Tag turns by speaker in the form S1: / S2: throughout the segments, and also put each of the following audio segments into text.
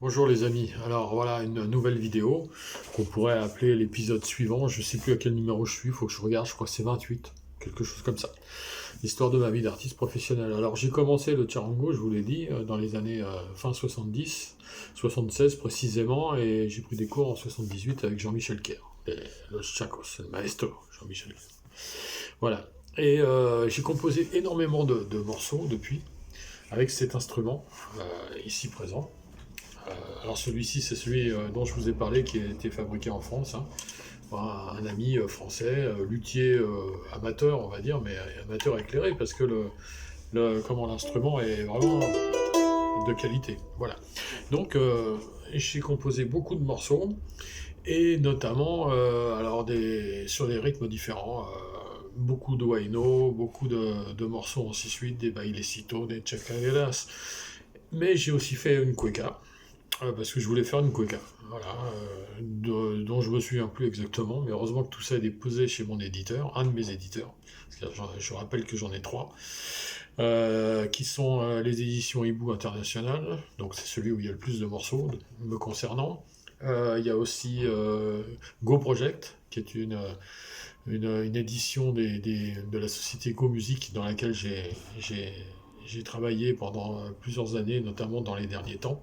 S1: Bonjour les amis, alors voilà une nouvelle vidéo qu'on pourrait appeler l'épisode suivant, je sais plus à quel numéro je suis, il faut que je regarde, je crois que c'est 28, quelque chose comme ça. L'histoire de ma vie d'artiste professionnel. Alors j'ai commencé le charango, je vous l'ai dit, dans les années fin 70, 76 précisément, et j'ai pris des cours en 78 avec Jean-Michel Kerr, Los Chacos, le maestro Jean-Michel Kerr. Voilà. Et j'ai composé énormément de morceaux depuis, avec cet instrument, ici présent. Alors celui-ci, c'est celui dont je vous ai parlé, qui a été fabriqué en France, hein, par un ami français, luthier amateur, on va dire, mais amateur éclairé, parce que comment l'instrument est vraiment de qualité. Voilà. Donc j'ai composé beaucoup de morceaux, et notamment sur des rythmes différents. Beaucoup de huayno, beaucoup de morceaux en 6/8, des bailecitos, des chacareras. Mais j'ai aussi fait une cueca, parce que je voulais faire une cueca, voilà, dont je me souviens plus exactement, mais heureusement que tout ça est déposé chez mon éditeur, un de mes éditeurs, parce que je rappelle que j'en ai trois, qui sont les éditions Hibou International, donc c'est celui où il y a le plus de morceaux me concernant. Il y a aussi Go Project, qui est une édition de la société Go Music, dans laquelle j'ai travaillé pendant plusieurs années, notamment dans les derniers temps.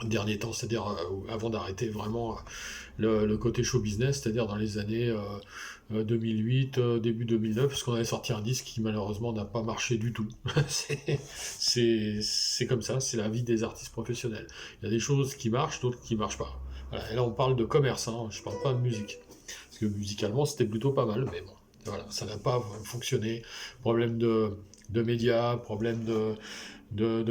S1: Dernier temps, c'est-à-dire avant d'arrêter vraiment le côté show business, c'est-à-dire dans les années 2008, début 2009, parce qu'on avait sorti un disque qui malheureusement n'a pas marché du tout. C'est comme ça, c'est la vie des artistes professionnels. Il y a des choses qui marchent, d'autres qui marchent pas. Voilà. Et là on parle de commerce, hein, je parle pas de musique. Parce que musicalement c'était plutôt pas mal, mais bon, voilà, ça n'a pas fonctionné. Problème de médias, problème de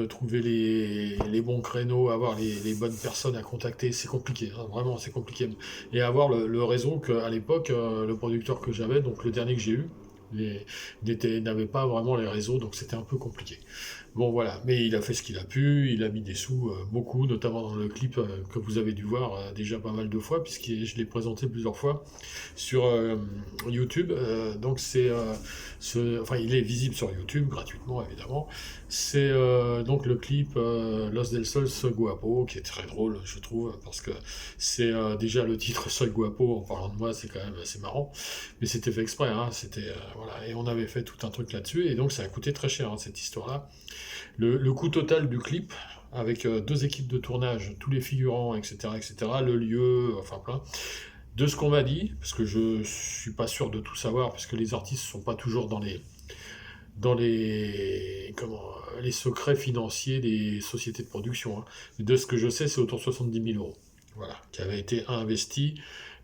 S1: trouver les bons créneaux, avoir les bonnes personnes à contacter, c'est compliqué, hein, vraiment c'est compliqué. Et avoir le réseau qu'à l'époque, le producteur que j'avais, donc le dernier que j'ai eu, n'avait pas vraiment les réseaux, donc c'était un peu compliqué. Bon voilà, mais il a fait ce qu'il a pu, il a mis des sous, beaucoup, notamment dans le clip que vous avez dû voir déjà pas mal de fois, puisque je l'ai présenté plusieurs fois sur YouTube. Donc enfin il est visible sur YouTube gratuitement évidemment. C'est donc le clip Los del Sol Soy Guapo, qui est très drôle je trouve, parce que c'est déjà le titre Soy Guapo en parlant de moi, c'est quand même assez marrant, mais c'était fait exprès, hein, voilà, et on avait fait tout un truc là-dessus, et donc ça a coûté très cher, hein, cette histoire-là. Le coût total du clip, avec deux équipes de tournage, tous les figurants, etc., le lieu, enfin plein, de ce qu'on m'a dit, parce que je suis pas sûr de tout savoir, parce que les artistes sont pas toujours les secrets financiers des sociétés de production, hein. De ce que je sais, c'est autour de 70 000 euros, voilà, qui avait été investi,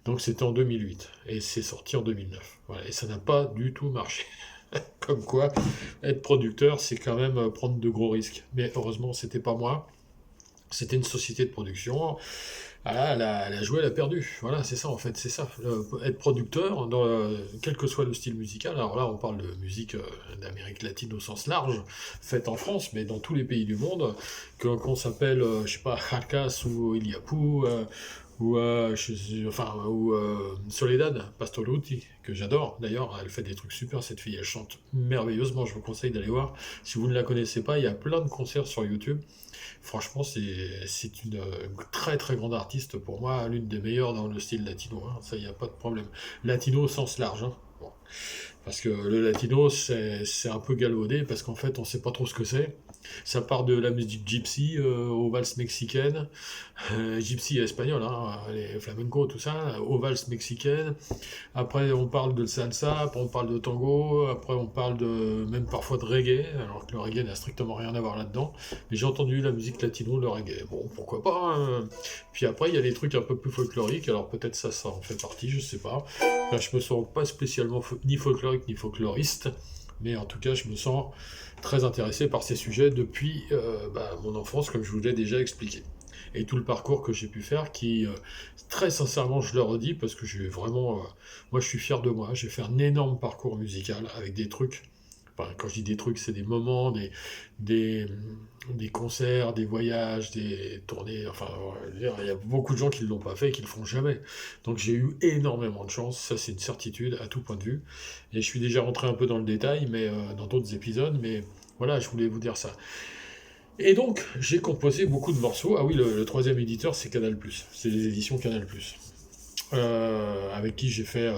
S1: donc c'était en 2008, et c'est sorti en 2009, voilà, et ça n'a pas du tout marché. Comme quoi, être producteur, c'est quand même prendre de gros risques. Mais heureusement, c'était pas moi. C'était une société de production. Ah, elle a joué, elle a perdu. Voilà, c'est ça en fait, c'est ça. Être producteur, quel que soit le style musical, alors là on parle de musique d'Amérique latine au sens large, faite en France, mais dans tous les pays du monde, qu'on s'appelle, je sais pas, Jarcas ou Iliapou, ou Soledad Pastoluti, que j'adore. D'ailleurs, elle fait des trucs super, cette fille, elle chante merveilleusement, je vous conseille d'aller voir. Si vous ne la connaissez pas, il y a plein de concerts sur YouTube. Franchement, c'est une très très grande artiste pour moi, l'une des meilleures dans le style latino, hein, ça, il n'y a pas de problème. Latino au sens large, hein. Bon. Parce que le latino, c'est un peu galvaudé, parce qu'en fait, on ne sait pas trop ce que c'est. Ça part de la musique gypsy aux valses mexicaines, gypsy espagnol, hein, les flamenco, tout ça, aux valses mexicaines. Après, on parle de salsa, après, on parle de tango, après, on parle même parfois de reggae, alors que le reggae n'a strictement rien à voir là-dedans. Mais j'ai entendu la musique latino, le reggae. Bon, pourquoi pas, hein. Puis après, il y a des trucs un peu plus folkloriques, alors peut-être ça en fait partie, je sais pas. Enfin, je me sens pas spécialement ni folklorique ni folkloriste, mais en tout cas, je me sens très intéressé par ces sujets depuis mon enfance, comme je vous l'ai déjà expliqué. Et tout le parcours que j'ai pu faire, qui, très sincèrement, je le redis, parce que j'ai vraiment, moi je suis fier de moi, j'ai fait un énorme parcours musical avec des trucs, enfin quand je dis des trucs, c'est des moments, des, des concerts, des voyages, des tournées, enfin il y a beaucoup de gens qui ne l'ont pas fait et qui ne le feront jamais. Donc j'ai eu énormément de chance, ça c'est une certitude à tout point de vue. Et je suis déjà rentré un peu dans le détail, mais dans d'autres épisodes, mais voilà, je voulais vous dire ça. Et donc, j'ai composé beaucoup de morceaux. Ah oui, le troisième éditeur, c'est Canal+. C'est les éditions Canal+. Avec qui j'ai fait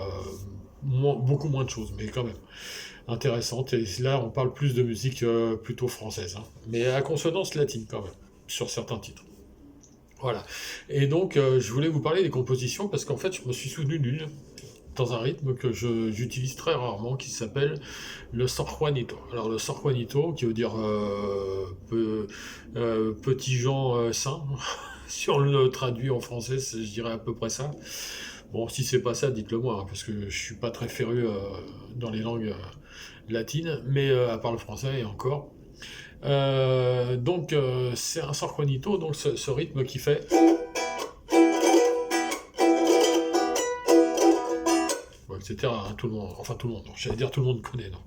S1: beaucoup moins de choses, mais quand même intéressantes. Et là, on parle plus de musique plutôt française, hein, mais à consonance latine quand même, sur certains titres. Voilà. Et donc, je voulais vous parler des compositions parce qu'en fait, je me suis souvenu d'une dans un rythme que j'utilise très rarement, qui s'appelle le Sor Juanito. Alors le Sor Juanito, qui veut dire petit Jean saint, si on le traduit en français, je dirais à peu près ça. Bon, si c'est pas ça, dites-le moi, hein, parce que je suis pas très féru dans les langues latines, mais à part le français et encore. Donc c'est un Sor Juanito, donc ce rythme qui fait... etc. Hein, tout le monde, enfin tout le monde, j'allais dire tout le monde connaît, non.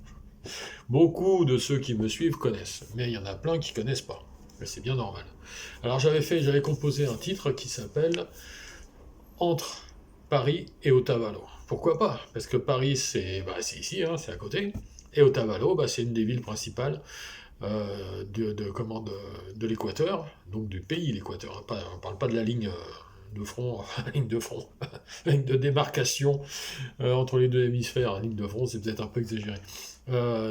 S1: Beaucoup de ceux qui me suivent connaissent, mais il y en a plein qui connaissent pas. Mais c'est bien normal. Alors j'avais composé un titre qui s'appelle Entre Paris et Otavalo. Pourquoi pas? Parce que Paris c'est ici, hein, c'est à côté, et Otavalo c'est une des villes principales de l'Équateur, donc du pays l'Équateur. On parle pas de la ligne de front, ligne de front, ligne de démarcation entre les deux hémisphères. Ligne de front, c'est peut-être un peu exagéré.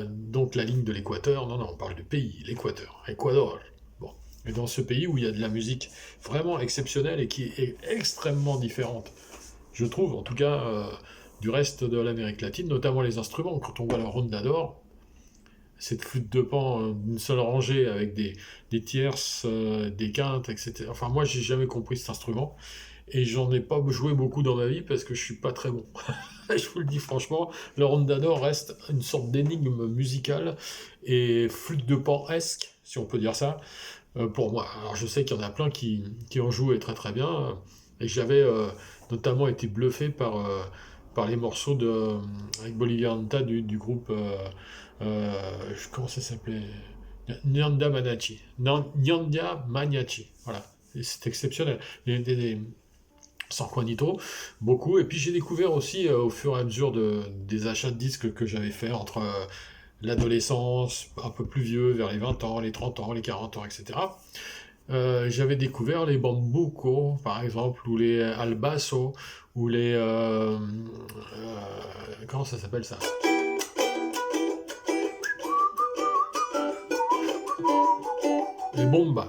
S1: Donc la ligne de l'Équateur, non, on parle du pays, l'Équateur, Équador. Bon. Et dans ce pays où il y a de la musique vraiment exceptionnelle et qui est extrêmement différente, je trouve, en tout cas, du reste de l'Amérique latine, notamment les instruments. Quand on voit la rondador, cette flûte de pan d'une seule rangée avec des tierces, des quintes, etc. Enfin, moi, j'ai jamais compris cet instrument. Et j'en ai pas joué beaucoup dans ma vie parce que je suis pas très bon. Je vous le dis franchement, le rondador reste une sorte d'énigme musicale et flûte de pan-esque, si on peut dire ça, pour moi. Alors je sais qu'il y en a plein qui en jouent très très bien, et j'avais notamment été bluffé par les morceaux avec Bolivia Anta du groupe, comment ça s'appelait? Nyanda Manachi. Nyanda Maniachi, voilà. Et c'est exceptionnel. Sor Juanito, beaucoup. Et puis j'ai découvert aussi, au fur et à mesure des achats de disques que j'avais fait entre l'adolescence, un peu plus vieux, vers les 20 ans, les 30 ans, les 40 ans, etc. J'avais découvert les bambuco, par exemple, ou les albaso, ou les... comment ça s'appelle ça? Les bomba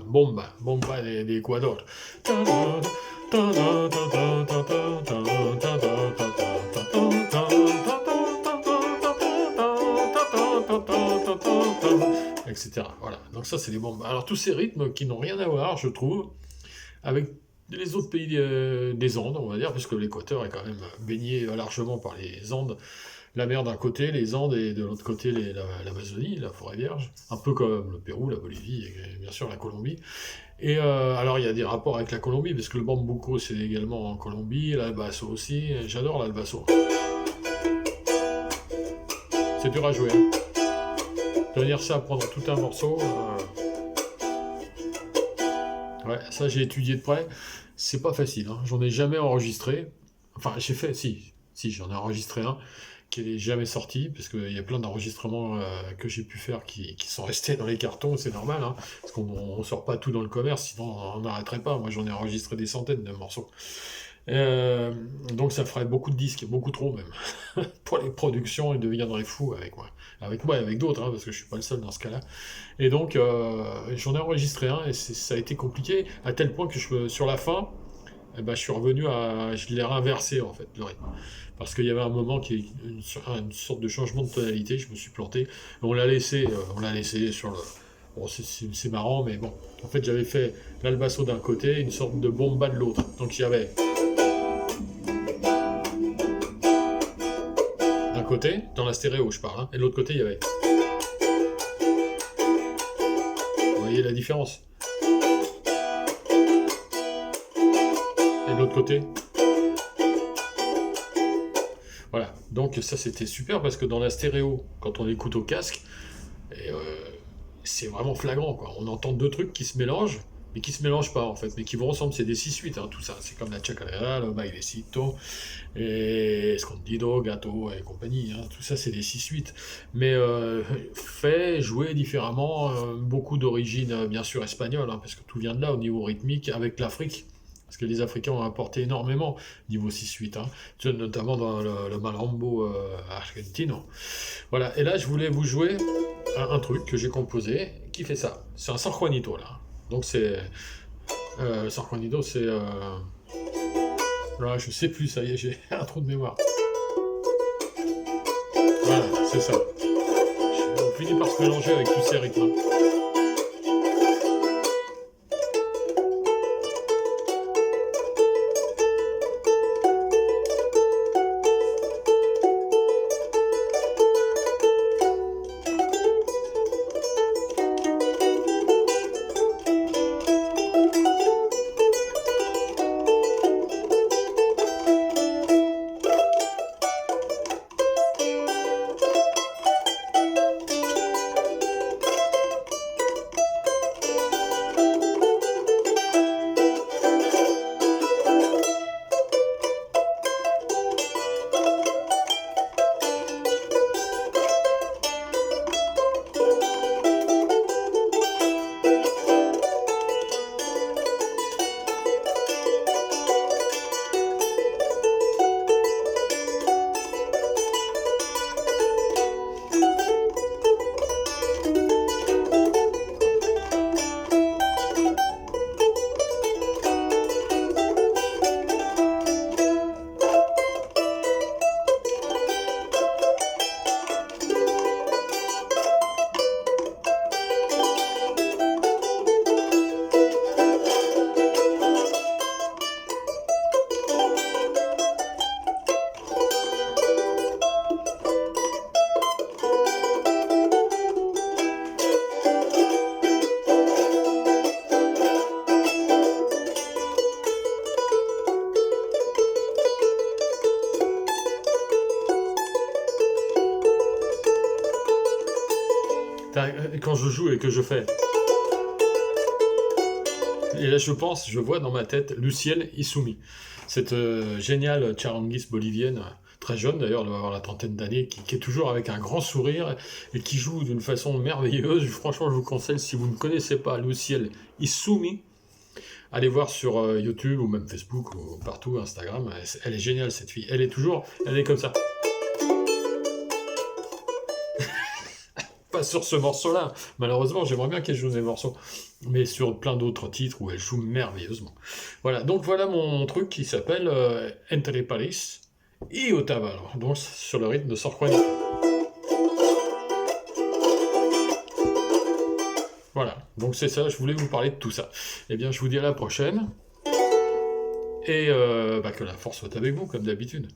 S1: d'Ecuador. Etc. Voilà. Donc ça, c'est les bombes. Alors tous ces rythmes qui n'ont rien à voir, je trouve, avec les autres pays des Andes, on va dire, parce que l'Équateur est quand même baigné largement par les Andes. La mer d'un côté, les Andes, et de l'autre côté l'Amazonie, la forêt vierge, un peu comme le Pérou, la Bolivie et bien sûr la Colombie. Et alors il y a des rapports avec la Colombie, parce que le bambuco c'est également en Colombie, l'albaso aussi, j'adore l'albaso. C'est dur à jouer, hein. Tenir ça, prendre tout un morceau, ouais, ça j'ai étudié de près, c'est pas facile, hein. J'en ai jamais enregistré, enfin j'ai fait, si j'en ai enregistré un, qui n'est jamais sorti, parce qu'il y a plein d'enregistrements que j'ai pu faire qui sont restés dans les cartons, c'est normal, hein, parce qu'on ne sort pas tout dans le commerce, sinon on n'arrêterait pas. Moi j'en ai enregistré des centaines de morceaux. Donc ça ferait beaucoup de disques, beaucoup trop même. Pour les productions, ils deviendraient fous avec moi. Avec moi et avec d'autres, hein, parce que je suis pas le seul dans ce cas-là. Et donc j'en ai enregistré un, et ça a été compliqué, à tel point que sur la fin, je suis revenu je l'ai réinversé en fait, le rythme. Parce qu'il y avait un moment qui est une sorte de changement de tonalité, je me suis planté. On l'a laissé sur le... Bon, c'est marrant, mais bon. En fait, j'avais fait l'albasso d'un côté, une sorte de bomba de l'autre. Donc il y avait... D'un côté, dans la stéréo je parle, hein, et de l'autre côté il y avait... Vous voyez la différence? Et de l'autre côté? Voilà, donc ça c'était super parce que dans la stéréo, quand on écoute au casque, c'est vraiment flagrant, quoi. On entend deux trucs qui se mélangent, mais qui se mélangent pas en fait, mais qui vont ensemble, c'est des 6-8, hein, tout ça, c'est comme la chacarera, le bailecito, et escondido, gato et compagnie, hein, tout ça c'est des 6-8, mais fait, joué différemment, beaucoup d'origine bien sûr espagnole, hein, parce que tout vient de là au niveau rythmique, avec l'Afrique, parce que les Africains ont apporté énormément niveau 6-8, hein, notamment dans le malambo argentino. Voilà, et là je voulais vous jouer un truc que j'ai composé qui fait ça. C'est un San Juanito là. Donc c'est. San Juanito, c'est. Là, je sais plus, ça y est, j'ai un trou de mémoire. Voilà, c'est ça. On finit par se mélanger avec tous ces rythmes. Quand je joue et que je fais. Et là, je vois dans ma tête Luciel Issoumi, cette géniale charanguiste bolivienne, très jeune d'ailleurs, elle doit avoir la trentaine d'années, qui est toujours avec un grand sourire et qui joue d'une façon merveilleuse. Franchement, je vous conseille, si vous ne connaissez pas Luciel Issoumi, allez voir sur YouTube ou même Facebook ou partout, Instagram. Elle est géniale cette fille. Elle est comme ça. Pas sur ce morceau-là. Malheureusement, j'aimerais bien qu'elle joue des morceaux, mais sur plein d'autres titres où elle joue merveilleusement. Voilà, donc voilà mon truc qui s'appelle Entre Paris et Otavalo, donc sur le rythme de San Juanito. Voilà, donc c'est ça, je voulais vous parler de tout ça. Eh bien, je vous dis à la prochaine, et que la force soit avec vous, comme d'habitude.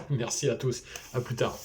S1: Merci à tous, à plus tard.